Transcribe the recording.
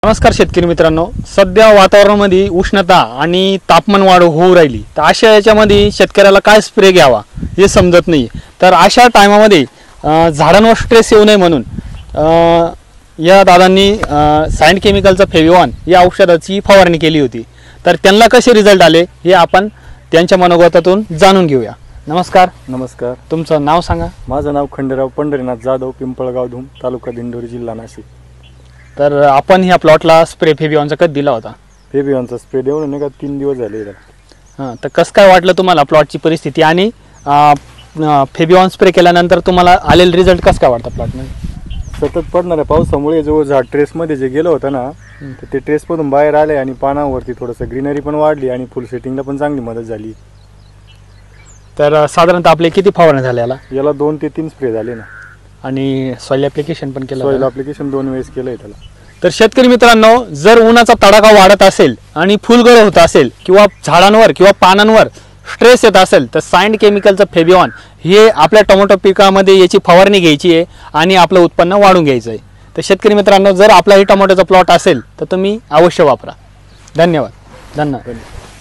नमस्कार शेतकरी मित्रांनो, सध्या वातावरणामध्ये उष्णता आणि तापमान वाढ होऊ राहिली, तर अशा याच्यामध्ये शेतकऱ्याला काय स्प्रे घ्यावा हे समजत नाही। तर अशा टायमामध्ये झाडांवर स्ट्रेस येऊ नये म्हणून या दादांनी सायंट केमिकलचा फेविवॉन या औषधाची फवारणी केली होती। तर त्यांना कसे रिझल्ट आले हे आपण त्यांच्या मनोगतातून जाणून घेऊया। नमस्कार। नमस्कार। तुमचं नाव सांगा। माझं नाव खंडेराव पंढरीनाथ जाधव, पिंपळगाव धूम, तालुका दिंडोरी, जिल्हा नाशिक। तर आपण ह्या प्लॉटला स्प्रे फेविवॉनचा कधी दिला होता? फेविवॉनचा स्प्रे देऊन नाही का 3 दिवस झाले। हां, तर कसं काय वाटलं तुम्हाला प्लॉटची परिस्थिती आणि फेविवॉन स्प्रे केल्यानंतर तुम्हाला आलेला रिझल्ट कसं काय वाटतं प्लॉटमध्ये? सतत पडणाऱ्या पावसामुळे जो झाड ट्रेसमध्ये जे गेलं होतं ना, तर ते ट्रेसमधून बाहेर आले आणि पानावरती थोडंसं ग्रीनरी पण वाढली आणि फुल सेटिंगला पण चांगली मदत झाली। तर साधारणतः आपले किती फवारणी झाले याला 2 ते 3 स्प्रे झाले ना, आणि सॉइल ॲप्लिकेशन पण केलं? सॉइल ॲप्लिकेशन 2 वेळेस केलंय त्याला। तर शेतकरी मित्रांनो, जर उन्हाचा तडाखा वाढत असेल आणि फुलगळ होत असेल किंवा झाडांवर किंवा पानांवर स्ट्रेस येत असेल, तर सायंट केमिकलचं फेविवॉन हे आपल्या टोमॅटो पिकामध्ये याची फवारणी घ्यायची आहे आणि आपलं उत्पन्न वाढून घ्यायचं आहे। तर शेतकरी मित्रांनो, जर आपलाही टोमॅटोचा प्लॉट असेल तर तुम्ही अवश्य वापरा। धन्यवाद।